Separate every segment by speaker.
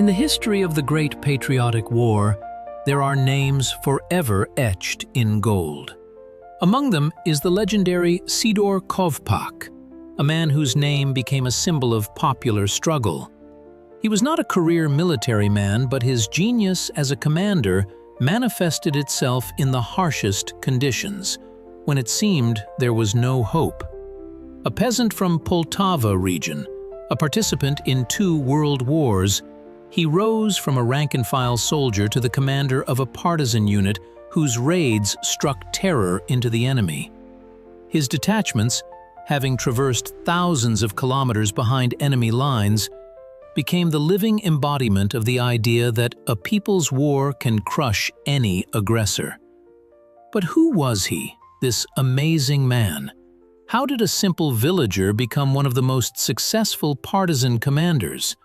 Speaker 1: In the history of the Great Patriotic War, there are names forever etched in gold. Among them is the legendary Sidor Kovpak, a man whose name became a symbol of popular struggle. He was not a career military man, but his genius as a commander manifested itself in the harshest conditions, when it seemed there was no hope. A peasant from Poltava region, a participant in 2 world wars, he rose from a rank-and-file soldier to the commander of a partisan unit whose raids struck terror into the enemy. His detachments, having traversed thousands of kilometers behind enemy lines, became the living embodiment of the idea that a people's war can crush any aggressor. But who was he, this amazing man? How did a simple villager become one of the most successful partisan commanders?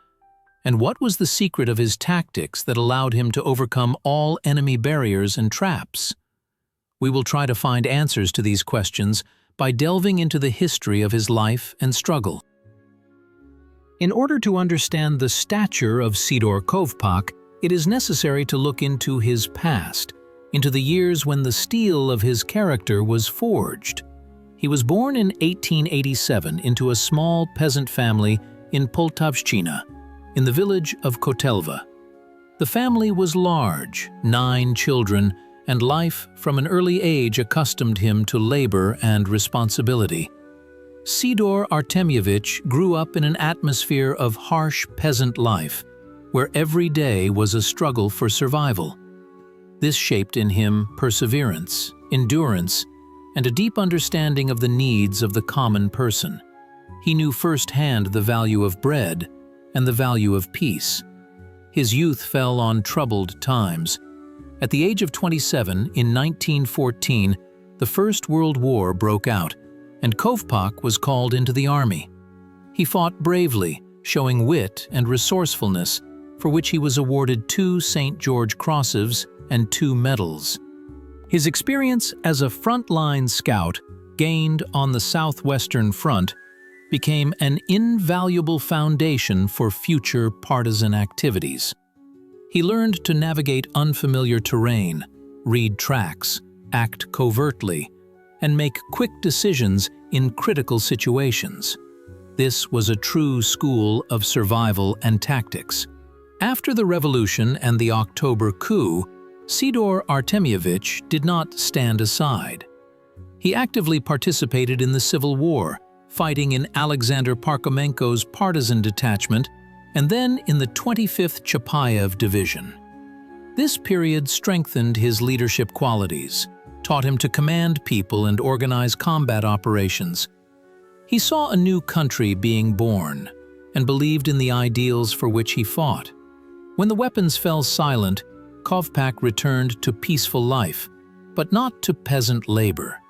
Speaker 1: And what was the secret of his tactics that allowed him to overcome all enemy barriers and traps? We will try to find answers to these questions by delving into the history of his life and struggle. In order to understand the stature of Sidor Kovpak, it is necessary to look into his past, into the years when the steel of his character was forged. He was born in 1887 into a small peasant family in Poltavshchina, in the village of Poltava. The family was large, 9 children, and life from an early age accustomed him to labor and responsibility. Sidor Artemyevich grew up in an atmosphere of harsh peasant life, where every day was a struggle for survival. This shaped in him perseverance, endurance, and a deep understanding of the needs of the common person. He knew firsthand the value of bread and the value of peace. His youth fell on troubled times. At the age of 27, in 1914, the First World War broke out, and Kovpak was called into the army. He fought bravely, showing wit and resourcefulness, for which he was awarded 2 St. George Crosses and 2 medals. His experience as a frontline scout, gained on the Southwestern Front, became an invaluable foundation for future partisan activities. He learned to navigate unfamiliar terrain, read tracks, act covertly, and make quick decisions in critical situations. This was a true school of survival and tactics. After the revolution and the October coup, Sidor Artemyevich did not stand aside. He actively participated in the Civil War, fighting in Alexander Parkhomenko's partisan detachment and then in the 25th Chapayev Division. This period strengthened his leadership qualities, taught him to command people and organize combat operations. He saw a new country being born and believed in the ideals for which he fought. When the weapons fell silent, Kovpak returned to peaceful life, but not to peasant labor.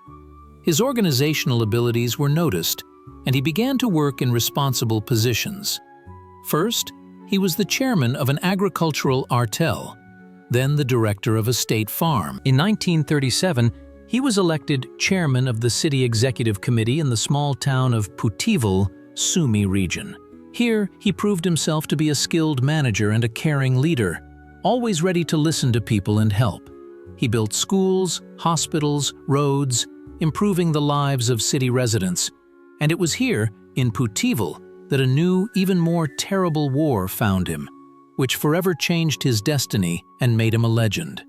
Speaker 1: His organizational abilities were noticed, and he began to work in responsible positions. First, he was the chairman of an agricultural artel, then the director of a state farm. In 1937, he was elected chairman of the city executive committee in the small town of Poltava, Sumy region. Here, he proved himself to be a skilled manager and a caring leader, always ready to listen to people and help. He built schools, hospitals, roads, improving the lives of city residents. And it was here, in Poltava, that a new, even more terrible war found him, which forever changed his destiny and made him a legend.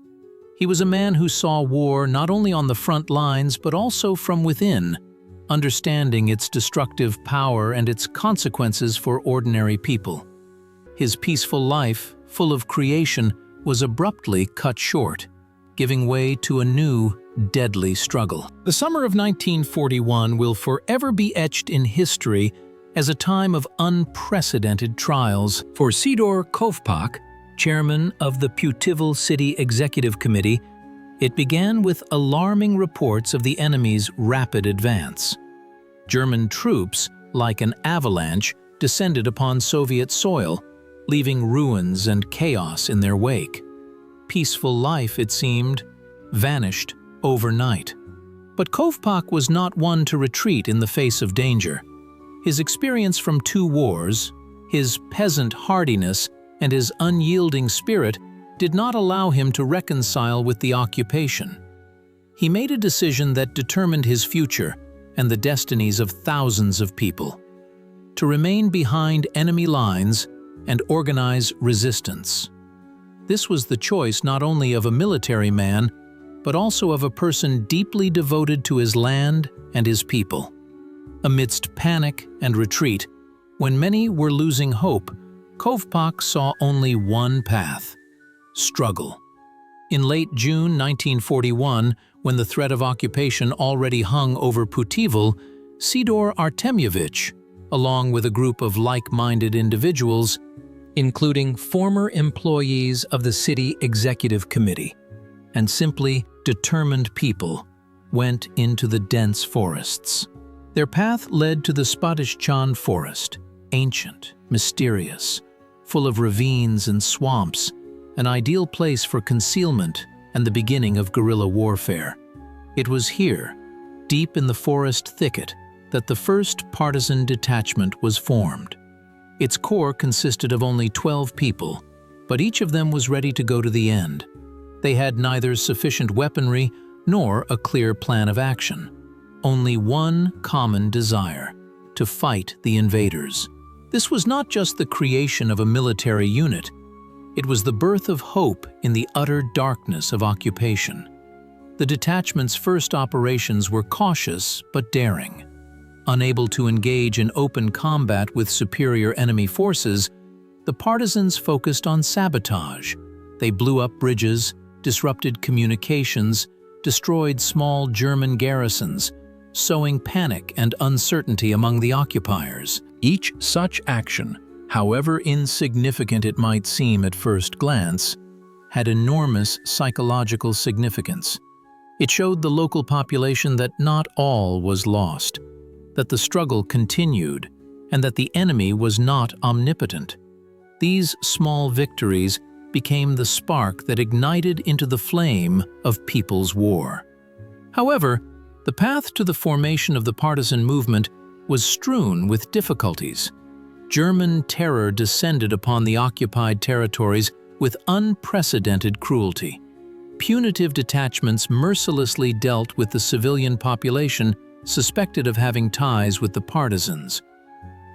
Speaker 1: He was a man who saw war not only on the front lines but also from within, understanding its destructive power and its consequences for ordinary people. His peaceful life, full of creation, was abruptly cut short, giving way to a new, deadly struggle. The summer of 1941 will forever be etched in history as a time of unprecedented trials. For Sidor Kovpak, chairman of the Poltava City Executive Committee, it began with alarming reports of the enemy's rapid advance. German troops, like an avalanche, descended upon Soviet soil, leaving ruins and chaos in their wake. Peaceful life, it seemed, vanished overnight. But Kovpak was not one to retreat in the face of danger. His experience from 2 wars, his peasant hardiness, and his unyielding spirit did not allow him to reconcile with the occupation. He made a decision that determined his future and the destinies of thousands of people: to remain behind enemy lines and organize resistance. This was the choice not only of a military man, but also of a person deeply devoted to his land and his people. Amidst panic and retreat, when many were losing hope, Kovpak saw only one path: struggle. In late June 1941, when the threat of occupation already hung over Poltava, Sidor Artemyevich, along with a group of like-minded individuals, including former employees of the city executive committee, and simply determined people, went into the dense forests. Their path led to the Partisan forest, ancient, mysterious, full of ravines and swamps, an ideal place for concealment and the beginning of guerrilla warfare. It was here, deep in the forest thicket, that the first partisan detachment was formed. Its core consisted of only 12 people, but each of them was ready to go to the end. They had neither sufficient weaponry nor a clear plan of action. Only one common desire: to fight the invaders. This was not just the creation of a military unit. It was the birth of hope in the utter darkness of occupation. The detachment's first operations were cautious but daring. Unable to engage in open combat with superior enemy forces, the partisans focused on sabotage. They blew up bridges, disrupted communications, destroyed small German garrisons, sowing panic and uncertainty among the occupiers. Each such action, however insignificant it might seem at first glance, had enormous psychological significance. It showed the local population that not all was lost, that the struggle continued, and that the enemy was not omnipotent. These small victories became the spark that ignited into the flame of people's war. However, the path to the formation of the partisan movement was strewn with difficulties. German terror descended upon the occupied territories with unprecedented cruelty. Punitive detachments mercilessly dealt with the civilian population suspected of having ties with the partisans.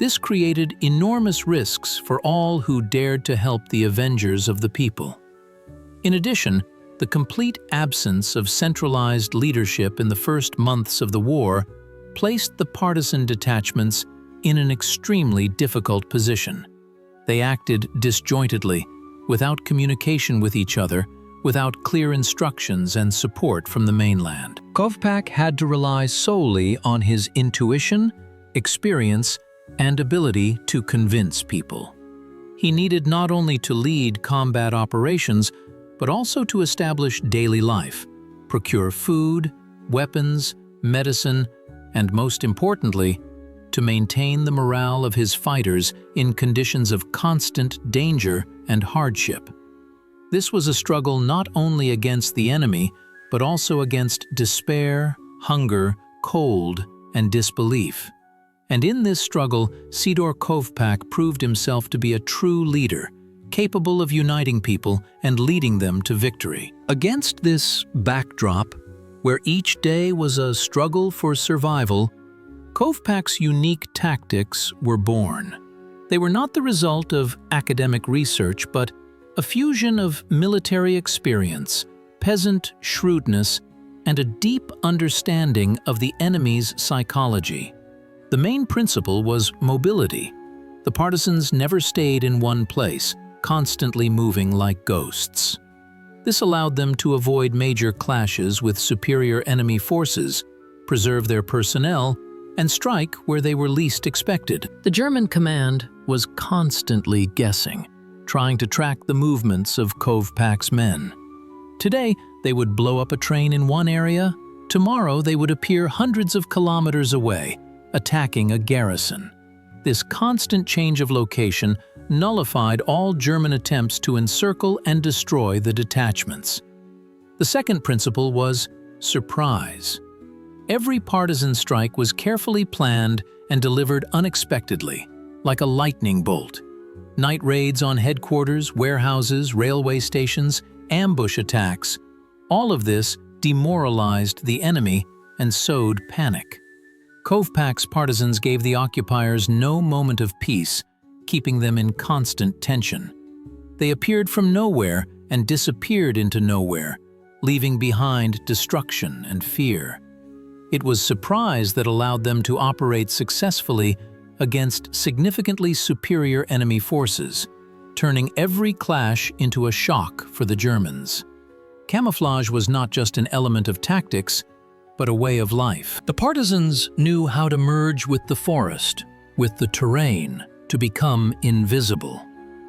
Speaker 1: This created enormous risks for all who dared to help the avengers of the people. In addition, the complete absence of centralized leadership in the first months of the war placed the partisan detachments in an extremely difficult position. They acted disjointedly, without communication with each other, without clear instructions and support from the mainland. Kovpak had to rely solely on his intuition, experience, and ability to convince people. He needed not only to lead combat operations, but also to establish daily life, procure food, weapons, medicine, and most importantly, to maintain the morale of his fighters in conditions of constant danger and hardship. This was a struggle not only against the enemy, but also against despair, hunger, cold, and disbelief. And in this struggle, Sidor Kovpak proved himself to be a true leader, capable of uniting people and leading them to victory. Against this backdrop, where each day was a struggle for survival, Kovpak's unique tactics were born. They were not the result of academic research, but a fusion of military experience, peasant shrewdness, and a deep understanding of the enemy's psychology. The main principle was mobility. The partisans never stayed in one place, constantly moving like ghosts. This allowed them to avoid major clashes with superior enemy forces, preserve their personnel, and strike where they were least expected. The German command was constantly guessing, trying to track the movements of Kovpak's men. Today, they would blow up a train in one area. Tomorrow, they would appear hundreds of kilometers away, attacking a garrison. This constant change of location nullified all German attempts to encircle and destroy the detachments. The second principle was surprise. Every partisan strike was carefully planned and delivered unexpectedly, like a lightning bolt. Night raids on headquarters, warehouses, railway stations, ambush attacks. All of this demoralized the enemy and sowed panic. Kovpak's partisans gave the occupiers no moment of peace, keeping them in constant tension. They appeared from nowhere and disappeared into nowhere, leaving behind destruction and fear. It was surprise that allowed them to operate successfully against significantly superior enemy forces, turning every clash into a shock for the Germans. Camouflage was not just an element of tactics, but a way of life. The partisans knew how to merge with the forest, with the terrain, to become invisible.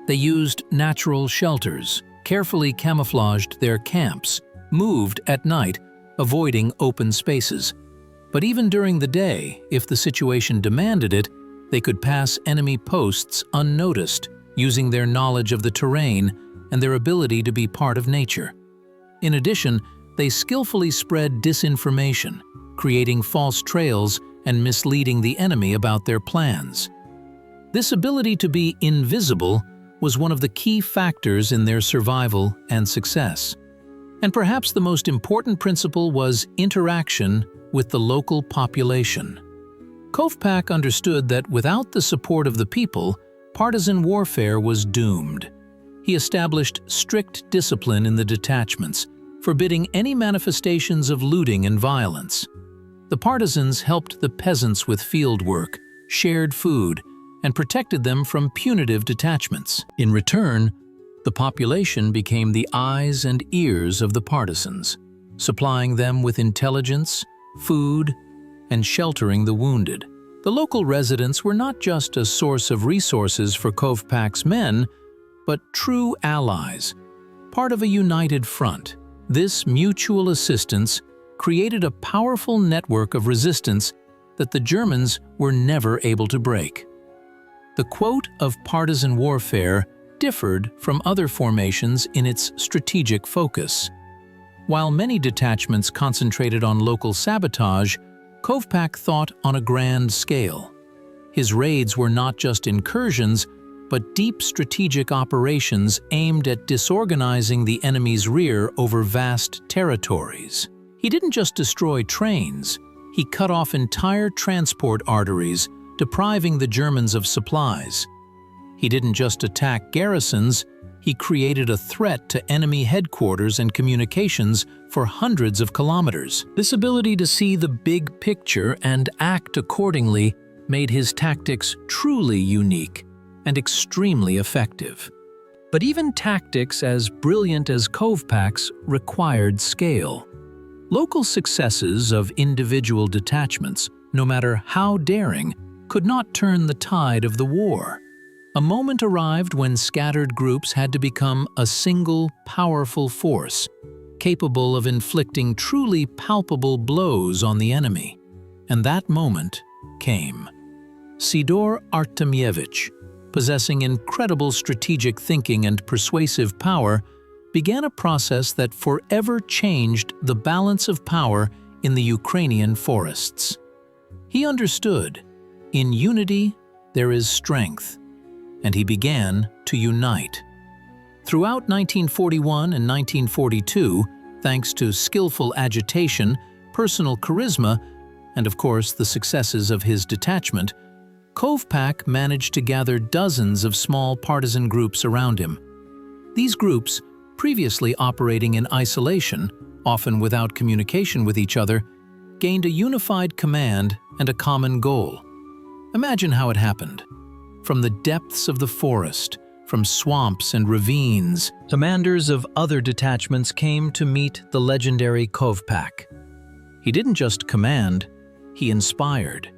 Speaker 1: They used natural shelters, carefully camouflaged their camps, moved at night, avoiding open spaces. But even during the day, if the situation demanded it, they could pass enemy posts unnoticed, using their knowledge of the terrain and their ability to be part of nature. In addition, they skillfully spread disinformation, creating false trails and misleading the enemy about their plans. This ability to be invisible was one of the key factors in their survival and success. And perhaps the most important principle was interaction with the local population. Kovpak understood that without the support of the people, partisan warfare was doomed. He established strict discipline in the detachments, forbidding any manifestations of looting and violence. The partisans helped the peasants with field work, shared food, and protected them from punitive detachments. In return, the population became the eyes and ears of the partisans, supplying them with intelligence, food, and sheltering the wounded. The local residents were not just a source of resources for Kovpak's men, but true allies, part of a united front. This mutual assistance created a powerful network of resistance that the Germans were never able to break. The quote of partisan warfare differed from other formations in its strategic focus. While many detachments concentrated on local sabotage, Kovpak thought on a grand scale. His raids were not just incursions, but deep strategic operations aimed at disorganizing the enemy's rear over vast territories. He didn't just destroy trains, he cut off entire transport arteries, depriving the Germans of supplies. He didn't just attack garrisons, he created a threat to enemy headquarters and communications for hundreds of kilometers. This ability to see the big picture and act accordingly made his tactics truly unique and extremely effective. But even tactics as brilliant as Kovpak's required scale. Local successes of individual detachments, no matter how daring, could not turn the tide of the war. A moment arrived when scattered groups had to become a single, powerful force, capable of inflicting truly palpable blows on the enemy. And that moment came. Sidor Kovpak, possessing incredible strategic thinking and persuasive power, began a process that forever changed the balance of power in the Ukrainian forests. He understood, in unity there is strength, and he began to unite. Throughout 1941 and 1942, thanks to skillful agitation, personal charisma, and of course the successes of his detachment, Kovpak managed to gather dozens of small partisan groups around him. These groups, previously operating in isolation, often without communication with each other, gained a unified command and a common goal. Imagine how it happened. From the depths of the forest, from swamps and ravines, commanders of other detachments came to meet the legendary Kovpak. He didn't just command, he inspired.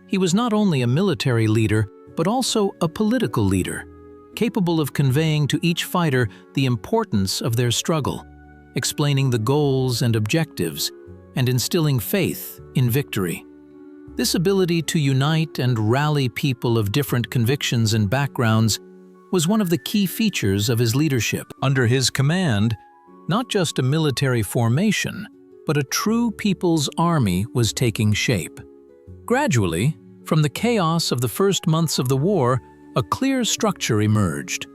Speaker 1: He was not only a military leader, but also a political leader, capable of conveying to each fighter the importance of their struggle, explaining the goals and objectives, and instilling faith in victory. This ability to unite and rally people of different convictions and backgrounds was one of the key features of his leadership. Under his command, not just a military formation, but a true people's army was taking shape. Gradually, from the chaos of the first months of the war, a clear structure emerged.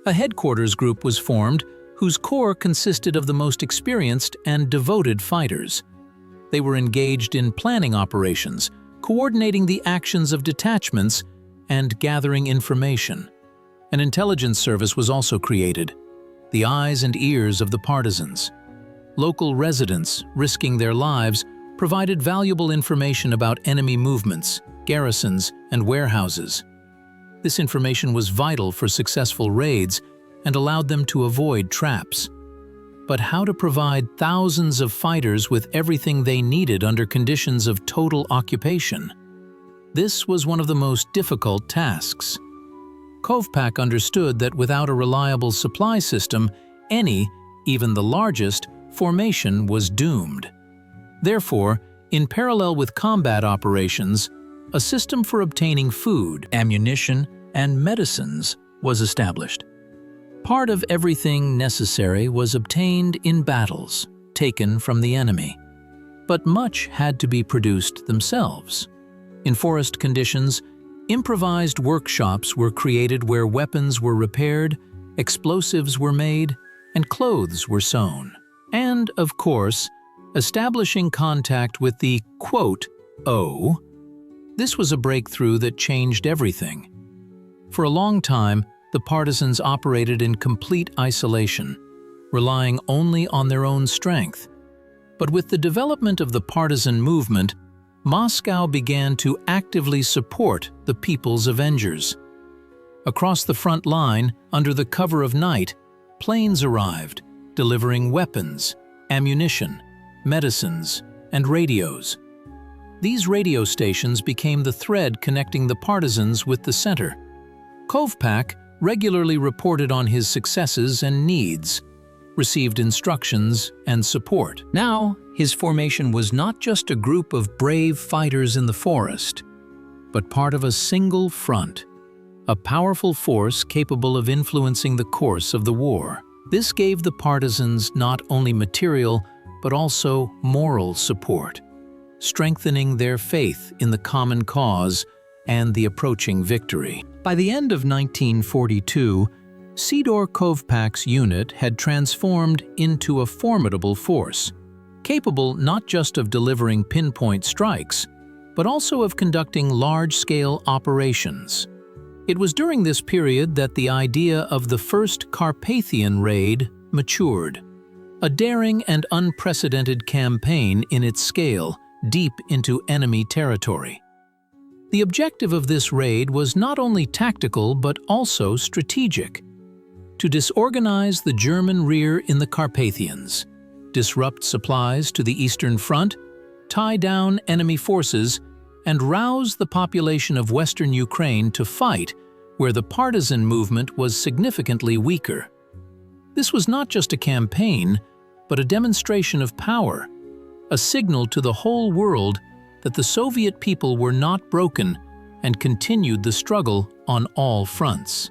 Speaker 1: A headquarters group was formed whose core consisted of the most experienced and devoted fighters. They were engaged in planning operations, coordinating the actions of detachments, and gathering information. An intelligence service was also created, the eyes and ears of the partisans. Local residents, risking their lives, provided valuable information about enemy movements, garrisons, and warehouses. This information was vital for successful raids and allowed them to avoid traps. But how to provide thousands of fighters with everything they needed under conditions of total occupation? This was one of the most difficult tasks. Kovpak understood that without a reliable supply system, any, even the largest, formation was doomed. Therefore, in parallel with combat operations, a system for obtaining food, ammunition, and medicines was established. Part of everything necessary was obtained in battles, taken from the enemy. But much had to be produced themselves. In forest conditions, improvised workshops were created where weapons were repaired, explosives were made, and clothes were sewn. And, of course, establishing contact with the, quote, O. This was a breakthrough that changed everything. For a long time, the partisans operated in complete isolation, relying only on their own strength. But with the development of the partisan movement, Moscow began to actively support the People's Avengers. Across the front line, under the cover of night, planes arrived, delivering weapons, ammunition, medicines, and radios. These radio stations became the thread connecting the partisans with the center. Kovpak regularly reported on his successes and needs, received instructions and support. Now, his formation was not just a group of brave fighters in the forest, but part of a single front, a powerful force capable of influencing the course of the war. This gave the partisans not only material, but also moral support, strengthening their faith in the common cause and the approaching victory. By the end of 1942, Sidor Kovpak's unit had transformed into a formidable force, capable not just of delivering pinpoint strikes, but also of conducting large-scale operations. It was during this period that the idea of the first Carpathian raid matured, a daring and unprecedented campaign in its scale, deep into enemy territory. The objective of this raid was not only tactical but also strategic: to disorganize the German rear in the Carpathians, disrupt supplies to the Eastern Front, tie down enemy forces, and rouse the population of Western Ukraine to fight where the partisan movement was significantly weaker. This was not just a campaign, but a demonstration of power, a signal to the whole world that the Soviet people were not broken and continued the struggle on all fronts.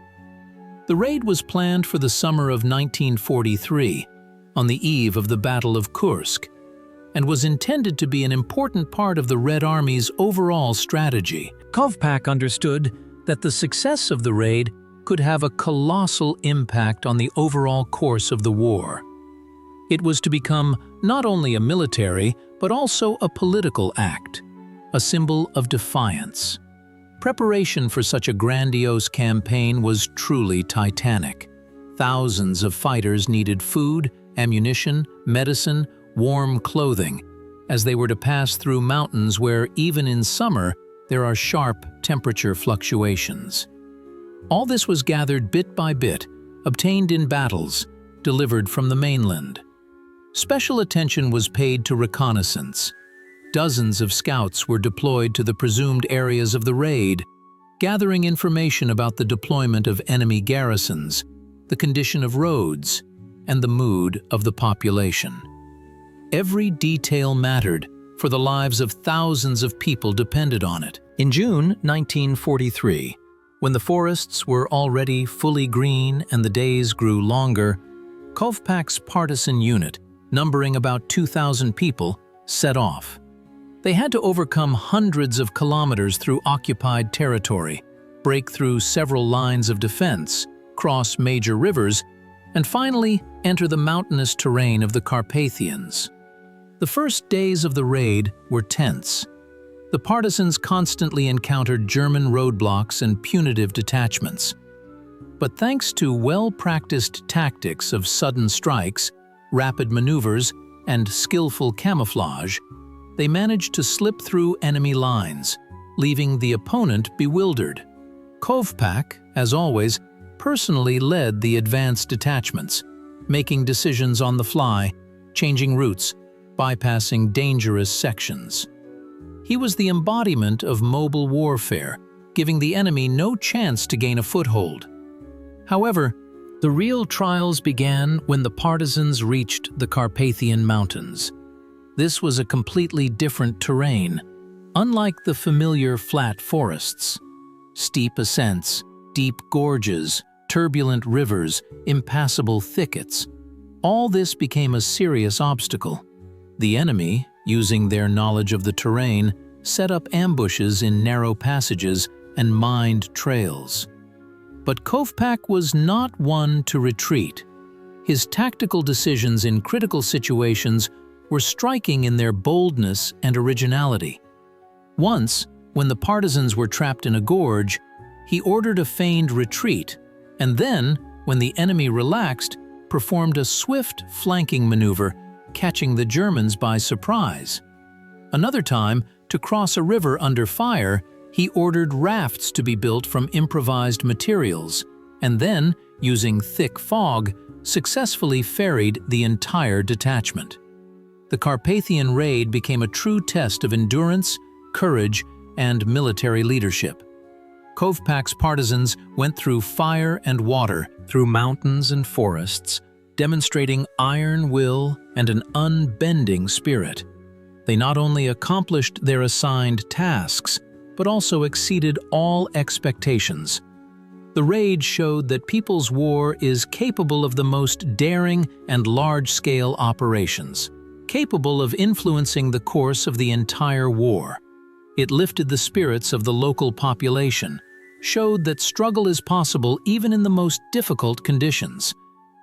Speaker 1: The raid was planned for the summer of 1943, on the eve of the Battle of Kursk, and was intended to be an important part of the Red Army's overall strategy. Kovpak understood that the success of the raid could have a colossal impact on the overall course of the war. It was to become not only a military, but also a political act, a symbol of defiance. Preparation for such a grandiose campaign was truly titanic. Thousands of fighters needed food, ammunition, medicine, warm clothing, as they were to pass through mountains where, even in summer, there are sharp temperature fluctuations. All this was gathered bit by bit, obtained in battles, delivered from the mainland. Special attention was paid to reconnaissance. Dozens of scouts were deployed to the presumed areas of the raid, gathering information about the deployment of enemy garrisons, the condition of roads, and the mood of the population. Every detail mattered, for the lives of thousands of people depended on it. In June 1943, when the forests were already fully green and the days grew longer, Kovpak's partisan unit, numbering about 2,000 people, set off. They had to overcome hundreds of kilometers through occupied territory, break through several lines of defense, cross major rivers, and finally enter the mountainous terrain of the Carpathians. The first days of the raid were tense. The partisans constantly encountered German roadblocks and punitive detachments. But thanks to well-practiced tactics of sudden strikes, rapid maneuvers, and skillful camouflage, they managed to slip through enemy lines, leaving the opponent bewildered. Kovpak, as always, personally led the advance detachments, making decisions on the fly, changing routes, bypassing dangerous sections. He was the embodiment of mobile warfare, giving the enemy no chance to gain a foothold. However, the real trials began when the partisans reached the Carpathian Mountains. This was a completely different terrain, unlike the familiar flat forests. Steep ascents, deep gorges, turbulent rivers, impassable thickets. All this became a serious obstacle. The enemy, using their knowledge of the terrain, set up ambushes in narrow passages and mined trails. But Kovpak was not one to retreat. His tactical decisions in critical situations were striking in their boldness and originality. Once, when the partisans were trapped in a gorge, he ordered a feigned retreat, and then, when the enemy relaxed, performed a swift flanking maneuver, catching the Germans by surprise. Another time, to cross a river under fire, he ordered rafts to be built from improvised materials, and then, using thick fog, successfully ferried the entire detachment. The Carpathian raid became a true test of endurance, courage, and military leadership. Kovpak's partisans went through fire and water, through mountains and forests, demonstrating iron will and an unbending spirit. They not only accomplished their assigned tasks, but also exceeded all expectations. The raid showed that People's War is capable of the most daring and large-scale operations, capable of influencing the course of the entire war. It lifted the spirits of the local population, showed that struggle is possible even in the most difficult conditions,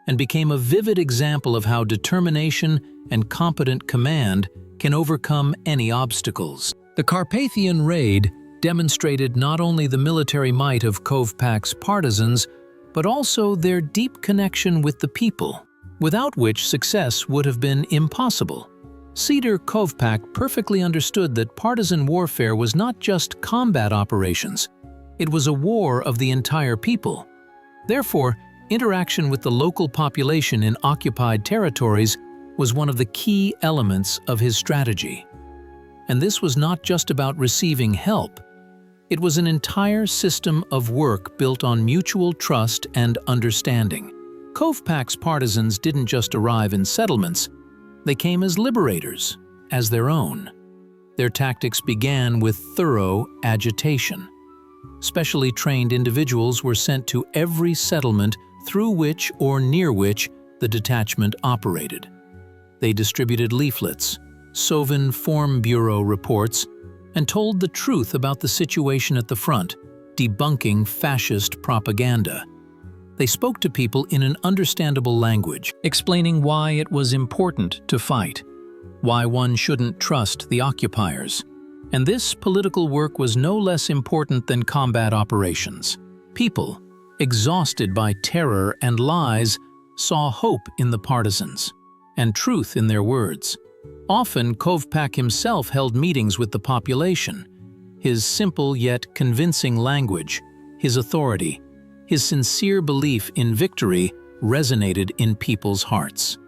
Speaker 1: and became a vivid example of how determination and competent command can overcome any obstacles. The Carpathian raid demonstrated not only the military might of Kovpak's partisans, but also their deep connection with the people, without which success would have been impossible. Sidor Kovpak perfectly understood that partisan warfare was not just combat operations, it was a war of the entire people. Therefore, interaction with the local population in occupied territories was one of the key elements of his strategy. And this was not just about receiving help. It was an entire system of work built on mutual trust and understanding. Kovpak's partisans didn't just arrive in settlements, they came as liberators, as their own. Their tactics began with thorough agitation. Specially trained individuals were sent to every settlement through which or near which the detachment operated. They distributed leaflets, Sovin Form Bureau reports, and told the truth about the situation at the front, debunking fascist propaganda. They spoke to people in an understandable language, explaining why it was important to fight, why one shouldn't trust the occupiers. And this political work was no less important than combat operations. People, exhausted by terror and lies, saw hope in the partisans, and truth in their words. Often, Kovpak himself held meetings with the population. His simple yet convincing language, his authority, his sincere belief in victory resonated in people's hearts.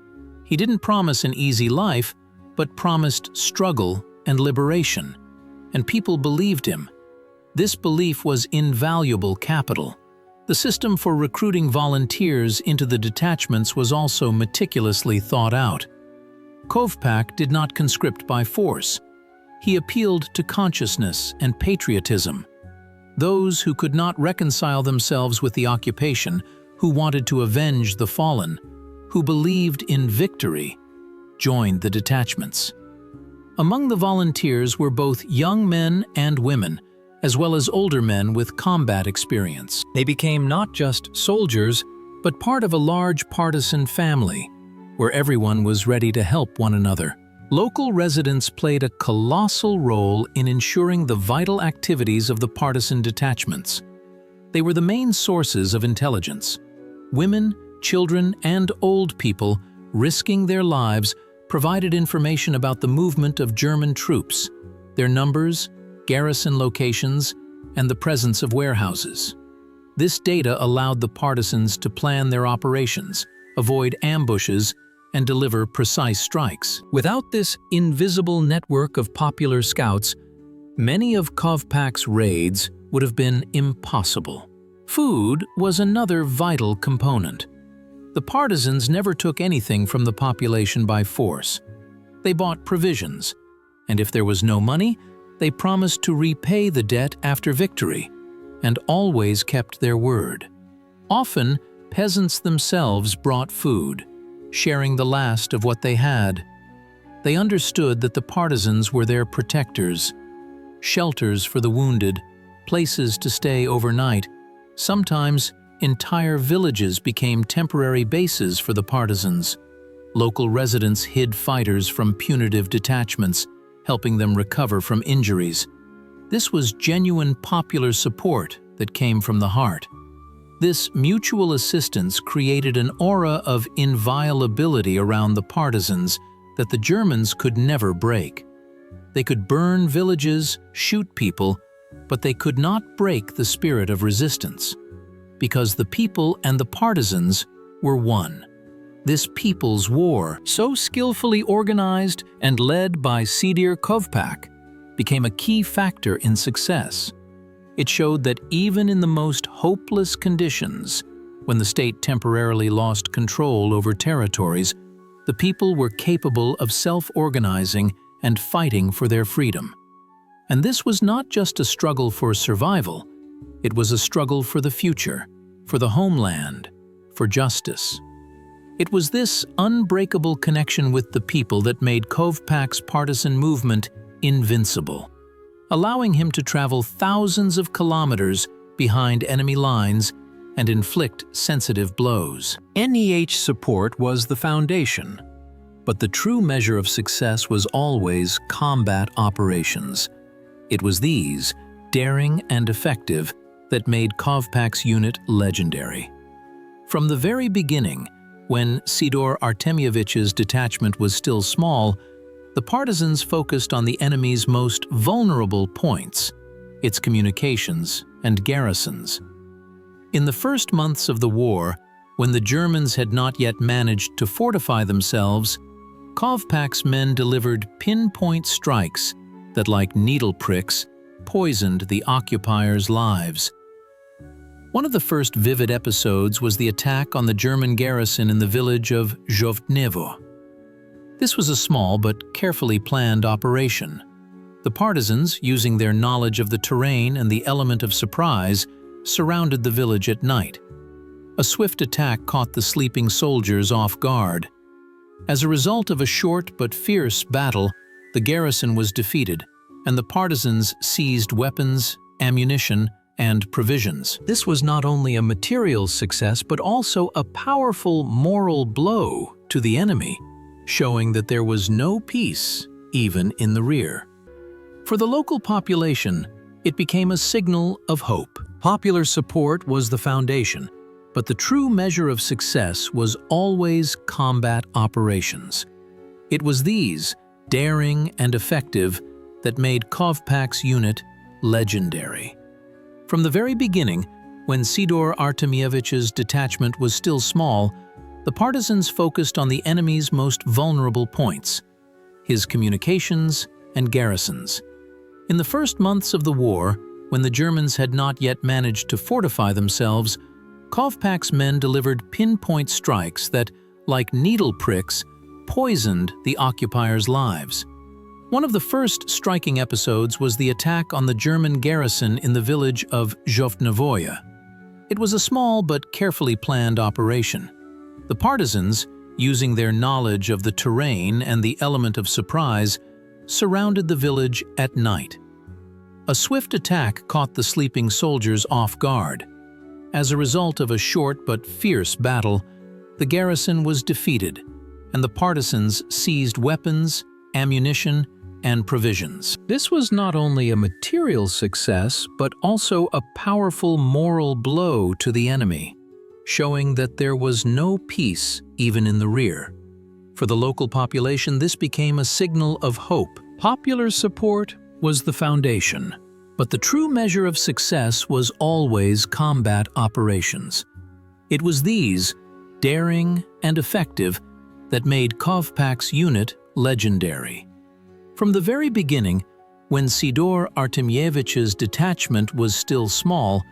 Speaker 1: He didn't promise an easy life, but promised struggle and liberation. And people believed him. This belief was invaluable capital. The system for recruiting volunteers into the detachments was also meticulously thought out. Kovpak did not conscript by force. He appealed to consciousness and patriotism. Those who could not reconcile themselves with the occupation, who wanted to avenge the fallen, who believed in victory, joined the detachments. Among the volunteers were both young men and women, as well as older men with combat experience. They became not just soldiers, but part of a large partisan family, where everyone was ready to help one another. Local residents played a colossal role in ensuring the vital activities of the partisan detachments. They were the main sources of intelligence. Women, children, and old people, risking their lives, provided information about the movement of German troops, their numbers, garrison locations, and the presence of warehouses. This data allowed the partisans to plan their operations, avoid ambushes, and deliver precise strikes. Without this invisible network of popular scouts, many of Kovpak's raids would have been impossible. Food was another vital component. The partisans never took anything from the population by force. They bought provisions, and if there was no money, they promised to repay the debt after victory, and always kept their word. Often, peasants themselves brought food, sharing the last of what they had. They understood that the partisans were their protectors, shelters for the wounded, places to stay overnight. Sometimes, entire villages became temporary bases for the partisans. Local residents hid fighters from punitive detachments, helping them recover from injuries. This was genuine popular support that came from the heart. This mutual assistance created an aura of inviolability around the partisans that the Germans could never break. They could burn villages, shoot people, but they could not break the spirit of resistance, because the people and the partisans were one. This people's war, so skillfully organized and led by Sidor Kovpak, became a key factor in success. It showed that even in the most hopeless conditions, when the state temporarily lost control over territories, the people were capable of self-organizing and fighting for their freedom. And this was not just a struggle for survival, it was a struggle for the future, for the homeland, for justice. It was this unbreakable connection with the people that made Kovpak's partisan movement invincible, allowing him to travel thousands of kilometers behind enemy lines and inflict sensitive blows. NEH support was the foundation, but the true measure of success was always combat operations. It was these, daring and effective, that made Kovpak's unit legendary. From the very beginning, when Sidor Artemievich's detachment was still small, the partisans focused on the enemy's most vulnerable points, its communications and garrisons. In the first months of the war, when the Germans had not yet managed to fortify themselves, Kovpak's men delivered pinpoint strikes that, like needle pricks, poisoned the occupiers' lives. One of the first vivid episodes was the attack on the German garrison in the village of Zhovtnevo. This was a small but carefully planned operation. The partisans, using their knowledge of the terrain and the element of surprise, surrounded the village at night. A swift attack caught the sleeping soldiers off guard. As a result of a short but fierce battle, the garrison was defeated, and the partisans seized weapons, ammunition, and provisions. This was not only a material success, but also a powerful moral blow to the enemy, showing that there was no peace, even in the rear. For the local population, it became a signal of hope. Popular support was the foundation, but the true measure of success was always combat operations. It was these, daring and effective, that made Kovpak's unit legendary. From the very beginning, when Sidor Artemievich's detachment was still small, the partisans focused on the enemy's most vulnerable points, his communications and garrisons. In the first months of the war, when the Germans had not yet managed to fortify themselves, Kovpak's men delivered pinpoint strikes that, like needle pricks, poisoned the occupiers' lives. One of the first striking episodes was the attack on the German garrison in the village of Zhovtnevoye. It was a small but carefully planned operation. The partisans, using their knowledge of the terrain and the element of surprise, surrounded the village at night. A swift attack caught the sleeping soldiers off guard. As a result of a short but fierce battle, the garrison was defeated, and the partisans seized weapons, ammunition, and provisions. This was not only a material success, but also a powerful moral blow to the enemy, showing that there was no peace even in the rear. For the local population, this became a signal of hope. Popular support was the foundation, but the true measure of success was always combat operations. It was these, daring and effective, that made Kovpak's unit legendary. From the very beginning, when Sidor Artemyevich's detachment was still small,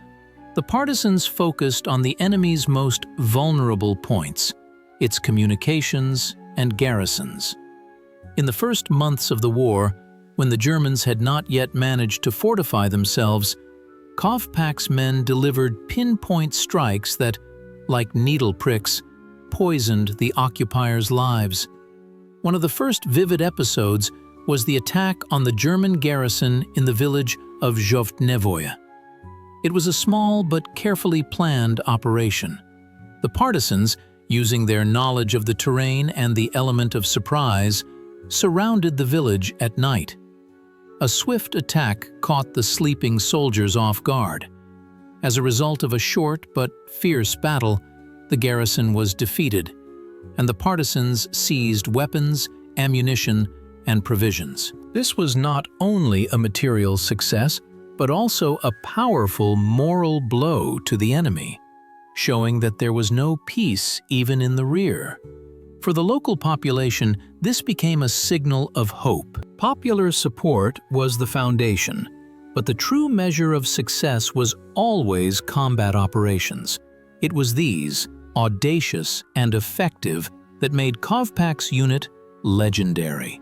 Speaker 1: the partisans focused on the enemy's most vulnerable points, its communications and garrisons. In the first months of the war, when the Germans had not yet managed to fortify themselves, Kovpak's men delivered pinpoint strikes that, like needle pricks, poisoned the occupiers' lives. One of the first vivid episodes was the attack on the German garrison in the village of Zhovtnevoye. It was a small but carefully planned operation. The partisans, using their knowledge of the terrain and the element of surprise, surrounded the village at night. A swift attack caught the sleeping soldiers off guard. As a result of a short but fierce battle, the garrison was defeated, and the partisans seized weapons, ammunition, and provisions. This was not only a material success, but also a powerful moral blow to the enemy, showing that there was no peace even in the rear. For the local population, this became a signal of hope. Popular support was the foundation, but the true measure of success was always combat operations. It was these, audacious and effective, that made Kovpak's unit legendary.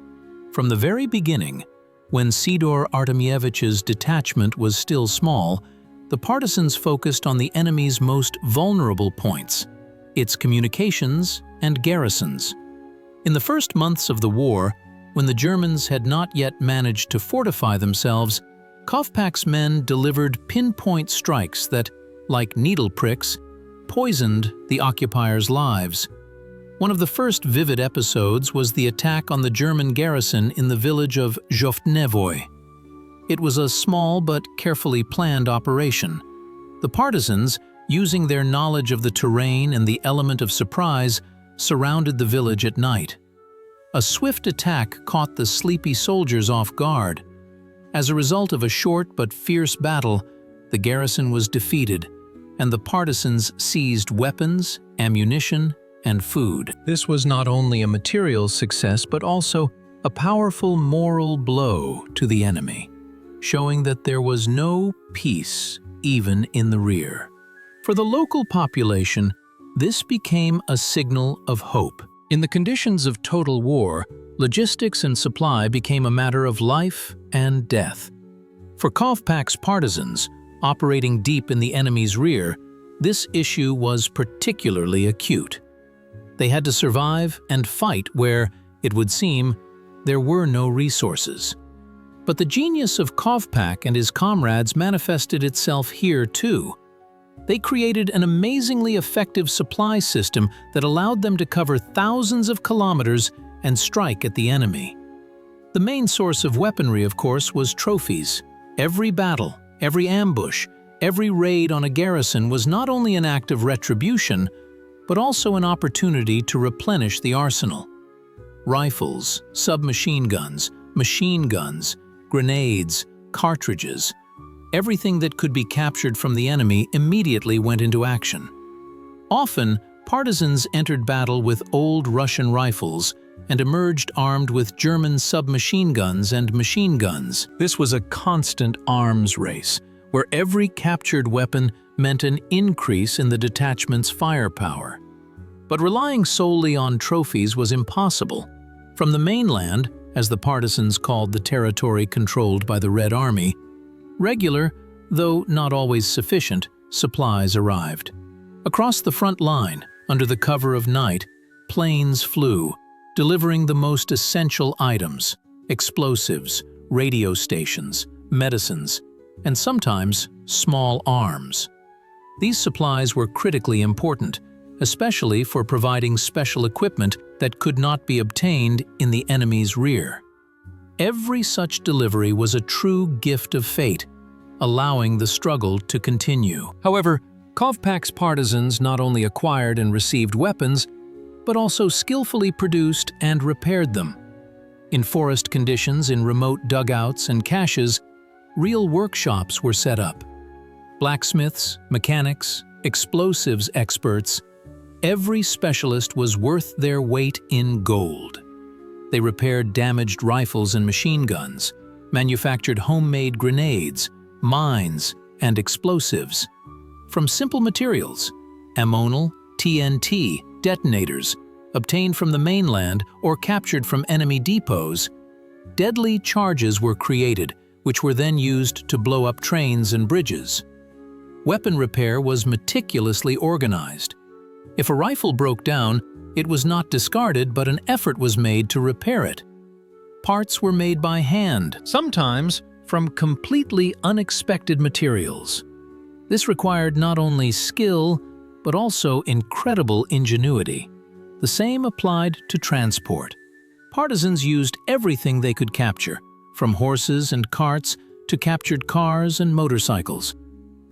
Speaker 1: From the very beginning, when Sidor Artemyevich's detachment was still small, the partisans focused on the enemy's most vulnerable points, its communications and garrisons. In the first months of the war, when the Germans had not yet managed to fortify themselves, Kovpak's men delivered pinpoint strikes that, like needle pricks, poisoned the occupiers' lives. One of the first vivid episodes was the attack on the German garrison in the village of Zhovtnevoye. It was a small but carefully planned operation. The partisans, using their knowledge of the terrain and the element of surprise, surrounded the village at night. A swift attack caught the sleepy soldiers off guard. As a result of a short but fierce battle, the garrison was defeated, and the partisans seized weapons, ammunition, and food. This was not only a material success, but also a powerful moral blow to the enemy, showing that there was no peace even in the rear. For the local population, this became a signal of hope. In the conditions of total war, logistics and supply became a matter of life and death. For Kovpak's partisans, operating deep in the enemy's rear, this issue was particularly acute. They had to survive and fight where, it would seem, there were no resources. But the genius of Kovpak and his comrades manifested itself here too. They created an amazingly effective supply system that allowed them to cover thousands of kilometers and strike at the enemy. The main source of weaponry, of course, was trophies. Every battle, every ambush, every raid on a garrison was not only an act of retribution, but also an opportunity to replenish the arsenal. Rifles, submachine guns, machine guns, grenades, cartridges, everything that could be captured from the enemy immediately went into action. Often, partisans entered battle with old Russian rifles and emerged armed with German submachine guns and machine guns. This was a constant arms race, where every captured weapon meant an increase in the detachment's firepower. But relying solely on trophies was impossible. From the mainland, as the partisans called the territory controlled by the Red Army, regular, though not always sufficient, supplies arrived. Across the front line, under the cover of night, planes flew, delivering the most essential items: explosives, radio stations, medicines, and sometimes small arms. These supplies were critically important, especially for providing special equipment that could not be obtained in the enemy's rear. Every such delivery was a true gift of fate, allowing the struggle to continue. However, Kovpak's partisans not only acquired and received weapons, but also skillfully produced and repaired them. In forest conditions, in remote dugouts and caches, real workshops were set up. Blacksmiths, mechanics, explosives experts, every specialist was worth their weight in gold. They repaired damaged rifles and machine guns, manufactured homemade grenades, mines, and explosives. From simple materials, ammonal, TNT, detonators, obtained from the mainland or captured from enemy depots, deadly charges were created, which were then used to blow up trains and bridges. Weapon repair was meticulously organized. If a rifle broke down, it was not discarded, but an effort was made to repair it. Parts were made by hand, sometimes from completely unexpected materials. This required not only skill, but also incredible ingenuity. The same applied to transport. Partisans used everything they could capture, from horses and carts to captured cars and motorcycles.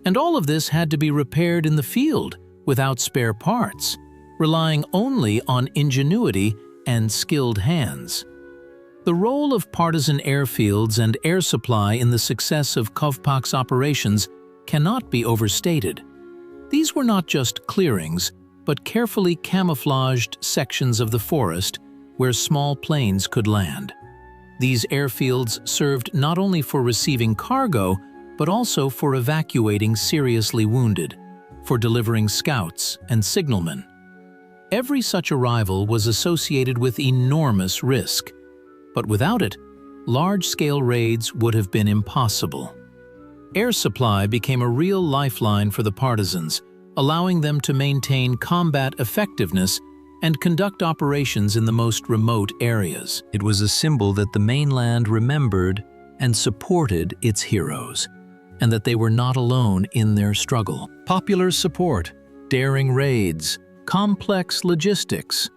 Speaker 1: And all of this had to be repaired in the field without spare parts, relying only on ingenuity and skilled hands. The role of partisan airfields and air supply in the success of Kovpak's operations cannot be overstated. These were not just clearings, but carefully camouflaged sections of the forest where small planes could land. These airfields served not only for receiving cargo, but also for evacuating seriously wounded, for delivering scouts and signalmen. Every such arrival was associated with enormous risk, but without it, large-scale raids would have been impossible. Air supply became a real lifeline for the partisans, allowing them to maintain combat effectiveness and conduct operations in the most remote areas. It was a symbol that the mainland remembered and supported its heroes, and that they were not alone in their struggle. Popular support, daring raids, complex logistics,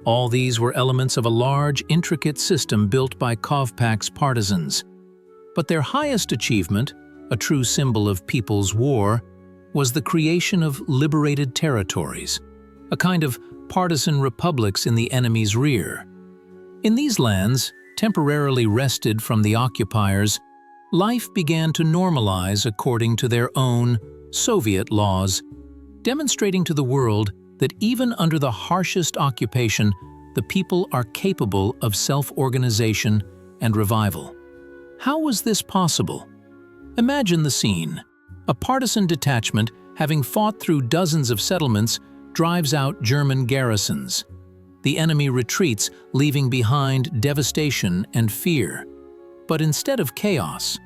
Speaker 1: all these were elements of a large, intricate system built by Kovpak's partisans. But their highest achievement, a true symbol of people's war, was the creation of liberated territories, a kind of partisan republics in the enemy's rear. In these lands, temporarily wrested from the occupiers, life began to normalize according to their own Soviet laws, demonstrating to the world that even under the harshest occupation, the people are capable of self-organization and revival. How was this possible? Imagine the scene. A partisan detachment, having fought through dozens of settlements, drives out German garrisons. The enemy retreats, leaving behind devastation and fear. But instead of chaos,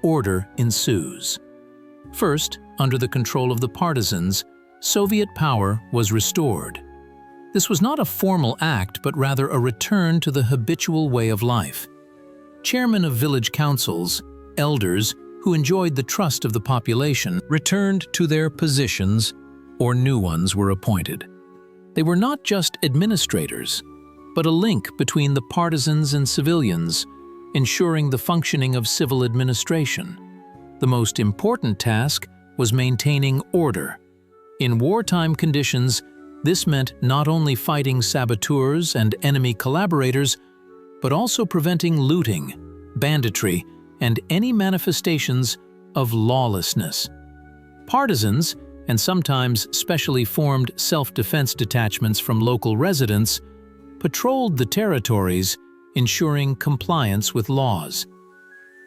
Speaker 1: order ensues. First, under the control of the partisans, Soviet power was restored. This was not a formal act, but rather a return to the habitual way of life. Chairmen of village councils, elders who enjoyed the trust of the population, returned to their positions, or new ones were appointed. They were not just administrators, but a link between the partisans and civilians, ensuring the functioning of civil administration. The most important task was maintaining order. In wartime conditions, this meant not only fighting saboteurs and enemy collaborators, but also preventing looting, banditry, and any manifestations of lawlessness. Partisans, and sometimes specially formed self-defense detachments from local residents, patrolled the territories, ensuring compliance with laws.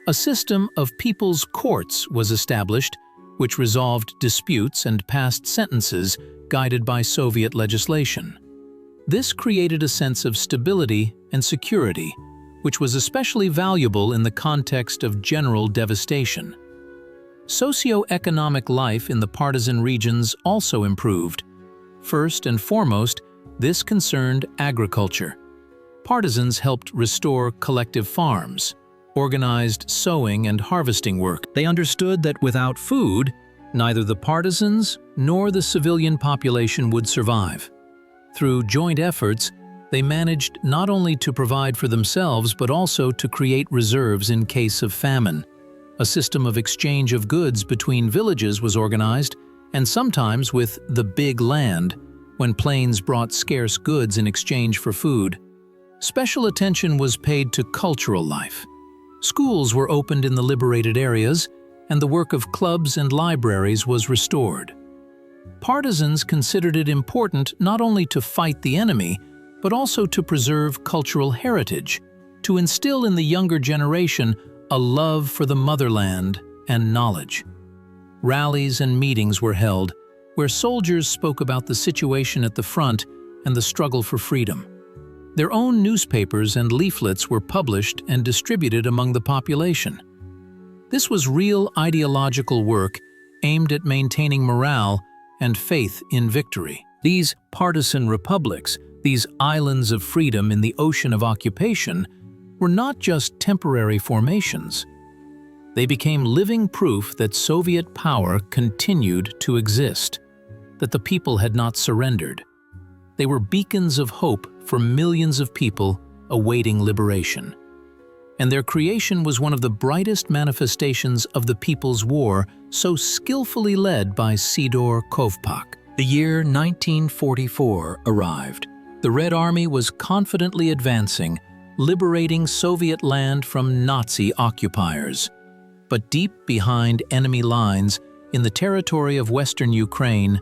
Speaker 1: A system of people's courts was established, which resolved disputes and passed sentences guided by Soviet legislation. This created a sense of stability and security, which was especially valuable in the context of general devastation. Socio-economic life in the partisan regions also improved. First and foremost, this concerned agriculture. Partisans helped restore collective farms, organized sowing and harvesting work. They understood that without food, neither the partisans nor the civilian population would survive. Through joint efforts, they managed not only to provide for themselves but also to create reserves in case of famine. A system of exchange of goods between villages was organized, and sometimes with the big land, when plains brought scarce goods in exchange for food. Special attention was paid to cultural life. Schools were opened in the liberated areas, and the work of clubs and libraries was restored. Partisans considered it important not only to fight the enemy, but also to preserve cultural heritage, to instill in the younger generation a love for the motherland and knowledge. Rallies and meetings were held, where soldiers spoke about the situation at the front and the struggle for freedom. Their own newspapers and leaflets were published and distributed among the population. This was real ideological work aimed at maintaining morale and faith in victory. These partisan republics, these islands of freedom in the ocean of occupation, were not just temporary formations. They became living proof that Soviet power continued to exist, that the people had not surrendered. They were beacons of hope for millions of people awaiting liberation. And their creation was one of the brightest manifestations of the People's War, so skillfully led by Sidor Kovpak. The year 1944 arrived. The Red Army was confidently advancing, liberating Soviet land from Nazi occupiers. But deep behind enemy lines, in the territory of western Ukraine,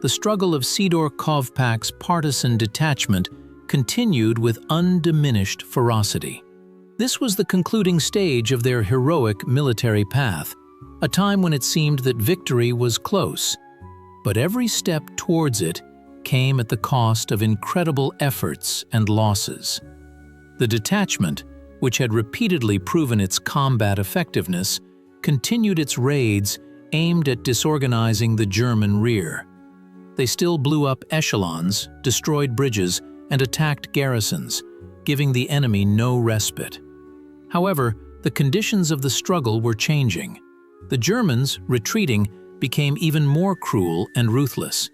Speaker 1: the struggle of Sidor Kovpak's partisan detachment continued with undiminished ferocity. This was the concluding stage of their heroic military path, a time when it seemed that victory was close. But every step towards it came at the cost of incredible efforts and losses. The detachment, which had repeatedly proven its combat effectiveness, continued its raids aimed at disorganizing the German rear. They still blew up echelons, destroyed bridges, and attacked garrisons, giving the enemy no respite. However, the conditions of the struggle were changing. The Germans, retreating, became even more cruel and ruthless.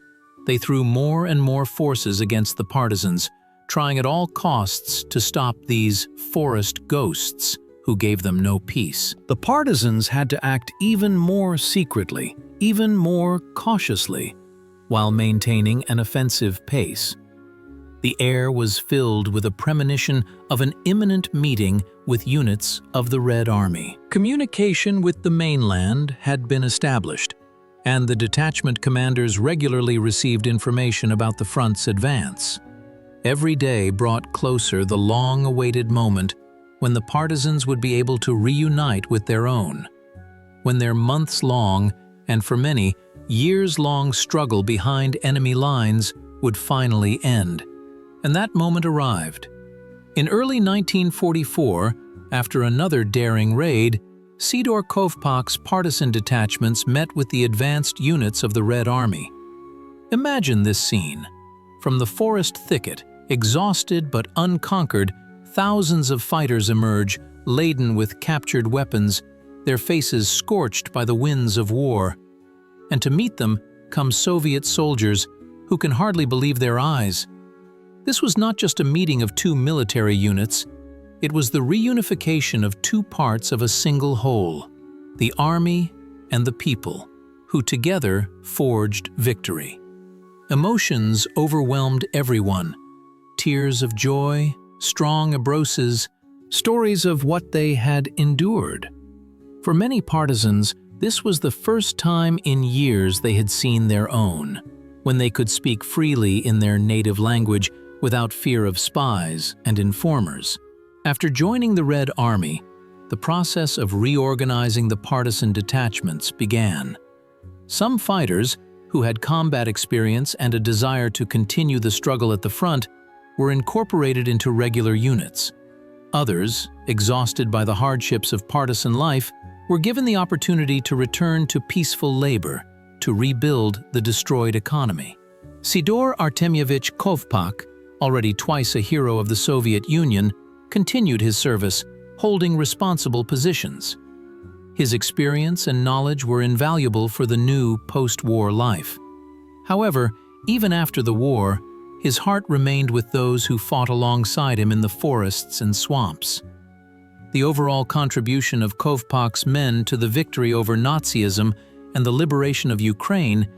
Speaker 1: They threw more and more forces against the partisans, trying at all costs to stop these forest ghosts who gave them no peace. The partisans had to act even more secretly, even more cautiously, while maintaining an offensive pace. The air was filled with a premonition of an imminent meeting with units of the Red Army. Communication with the mainland had been established, and the detachment commanders regularly received information about the front's advance. Every day brought closer the long-awaited moment when the partisans would be able to reunite with their own, when their months-long, and for many, years-long struggle behind enemy lines would finally end. And that moment arrived. In early 1944, after another daring raid, Sidor Kovpak's partisan detachments met with the advanced units of the Red Army. Imagine this scene. From the forest thicket, exhausted but unconquered, thousands of fighters emerge, laden with captured weapons, their faces scorched by the winds of war. And to meet them come Soviet soldiers who can hardly believe their eyes. This was not just a meeting of two military units, it was the reunification of two parts of a single whole, the army and the people, who together forged victory. Emotions overwhelmed everyone. Tears of joy, strong embraces, stories of what they had endured. For many partisans, this was the first time in years they had seen their own, when they could speak freely in their native language without fear of spies and informers. After joining the Red Army, the process of reorganizing the partisan detachments began. Some fighters, who had combat experience and a desire to continue the struggle at the front, were incorporated into regular units. Others, exhausted by the hardships of partisan life, were given the opportunity to return to peaceful labor, to rebuild the destroyed economy. Sidor Artemyevich Kovpak, already twice a hero of the Soviet Union, continued his service, holding responsible positions. His experience and knowledge were invaluable for the new post-war life. However, even after the war, his heart remained with those who fought alongside him in the forests and swamps. The overall contribution of Kovpak's men to the victory over Nazism and the liberation of Ukraine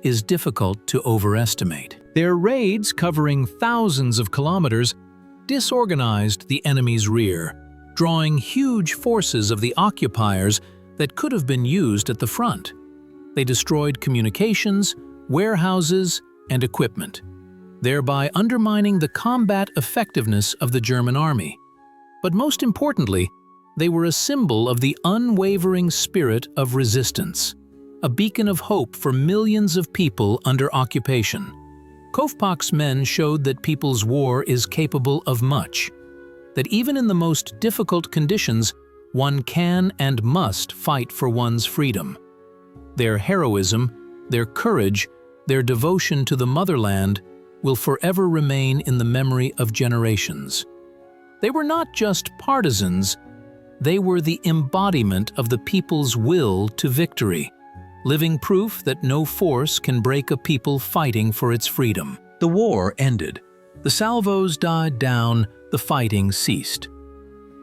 Speaker 1: is difficult to overestimate. Their raids, covering thousands of kilometers, disorganized the enemy's rear, drawing huge forces of the occupiers that could have been used at the front. They destroyed communications, warehouses, and equipment, thereby undermining the combat effectiveness of the German army. But most importantly, they were a symbol of the unwavering spirit of resistance, a beacon of hope for millions of people under occupation. Kovpak's men showed that People's War is capable of much, that even in the most difficult conditions, one can and must fight for one's freedom. Their heroism, their courage, their devotion to the motherland will forever remain in the memory of generations. They were not just partisans, they were the embodiment of the people's will to victory, living proof that no force can break a people fighting for its freedom. The war ended. The salvos died down, the fighting ceased.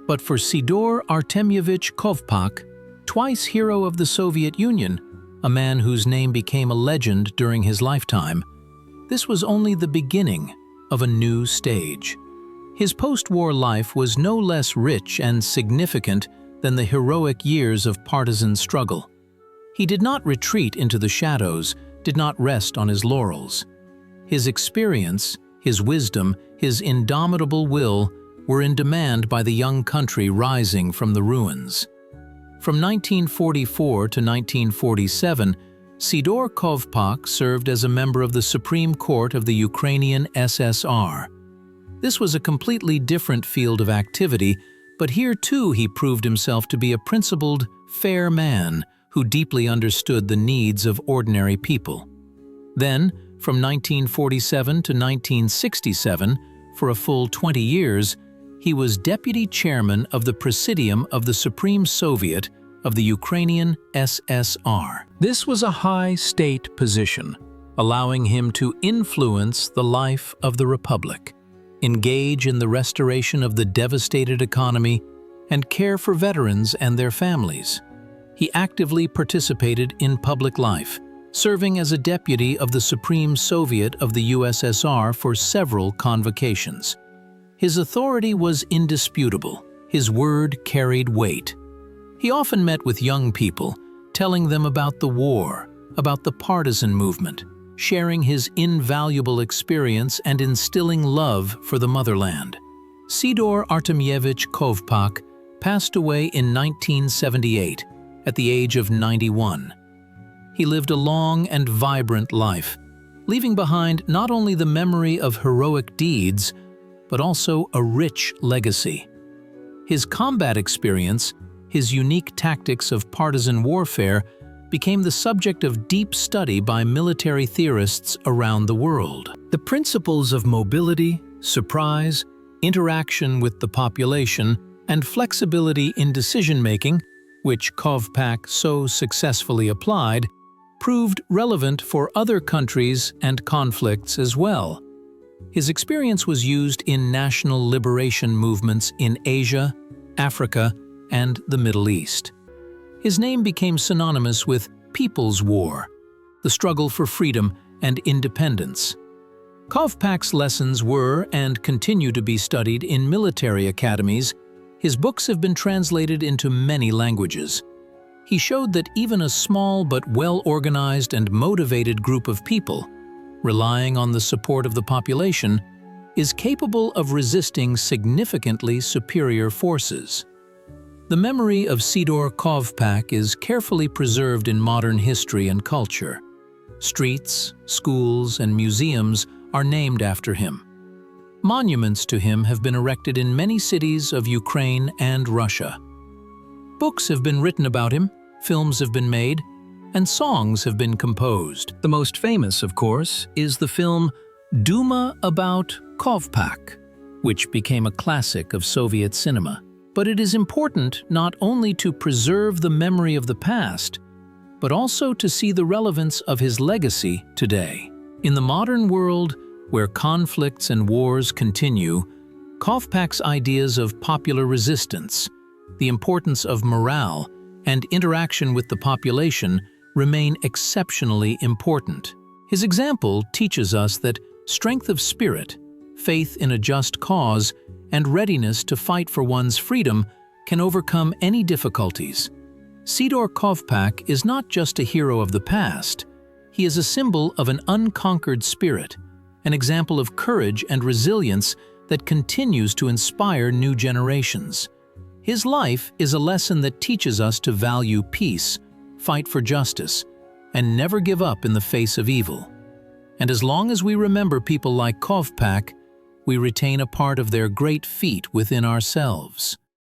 Speaker 1: But for Sidor Artemyevich Kovpak, twice hero of the Soviet Union, a man whose name became a legend during his lifetime, this was only the beginning of a new stage. His post-war life was no less rich and significant than the heroic years of partisan struggle. He did not retreat into the shadows, did not rest on his laurels. His experience, his wisdom, his indomitable will were in demand by the young country rising from the ruins. From 1944 to 1947, Sidor Kovpak served as a member of the Supreme Court of the Ukrainian SSR. This was a completely different field of activity, but here too he proved himself to be a principled, fair man who deeply understood the needs of ordinary people. Then, from 1947 to 1967, for a full 20 years, he was deputy chairman of the Presidium of the Supreme Soviet of the Ukrainian SSR. This was a high state position, allowing him to influence the life of the Republic, engage in the restoration of the devastated economy, and care for veterans and their families. He actively participated in public life, serving as a deputy of the Supreme Soviet of the USSR for several convocations. His authority was indisputable. His word carried weight. He often met with young people, telling them about the war, about the partisan movement, sharing his invaluable experience and instilling love for the motherland. Sidor Artemyevich Kovpak passed away in 1978 at the age of 91. He lived a long and vibrant life, leaving behind not only the memory of heroic deeds, but also a rich legacy. His combat experience, his unique tactics of partisan warfare, became the subject of deep study by military theorists around the world. The principles of mobility, surprise, interaction with the population, and flexibility in decision-making, which Kovpak so successfully applied, proved relevant for other countries and conflicts as well. His experience was used in national liberation movements in Asia, Africa, and the Middle East. His name became synonymous with People's War, the struggle for freedom and independence. Kovpak's lessons were and continue to be studied in military academies. His books have been translated into many languages. He showed that even a small but well-organized and motivated group of people, relying on the support of the population, is capable of resisting significantly superior forces. The memory of Sidor Kovpak is carefully preserved in modern history and culture. Streets, schools, and museums are named after him. Monuments to him have been erected in many cities of Ukraine and Russia. Books have been written about him, films have been made, and songs have been composed. The most famous, of course, is the film Duma about Kovpak, which became a classic of Soviet cinema. But it is important not only to preserve the memory of the past, but also to see the relevance of his legacy today. In the modern world, where conflicts and wars continue, Kovpak's ideas of popular resistance, the importance of morale, and interaction with the population remain exceptionally important. His example teaches us that strength of spirit, faith in a just cause, and readiness to fight for one's freedom can overcome any difficulties. Sidor Kovpak is not just a hero of the past. He is a symbol of an unconquered spirit, an example of courage and resilience that continues to inspire new generations. His life is a lesson that teaches us to value peace, fight for justice, and never give up in the face of evil. And as long as we remember people like Kovpak, we retain a part of their great feat within ourselves.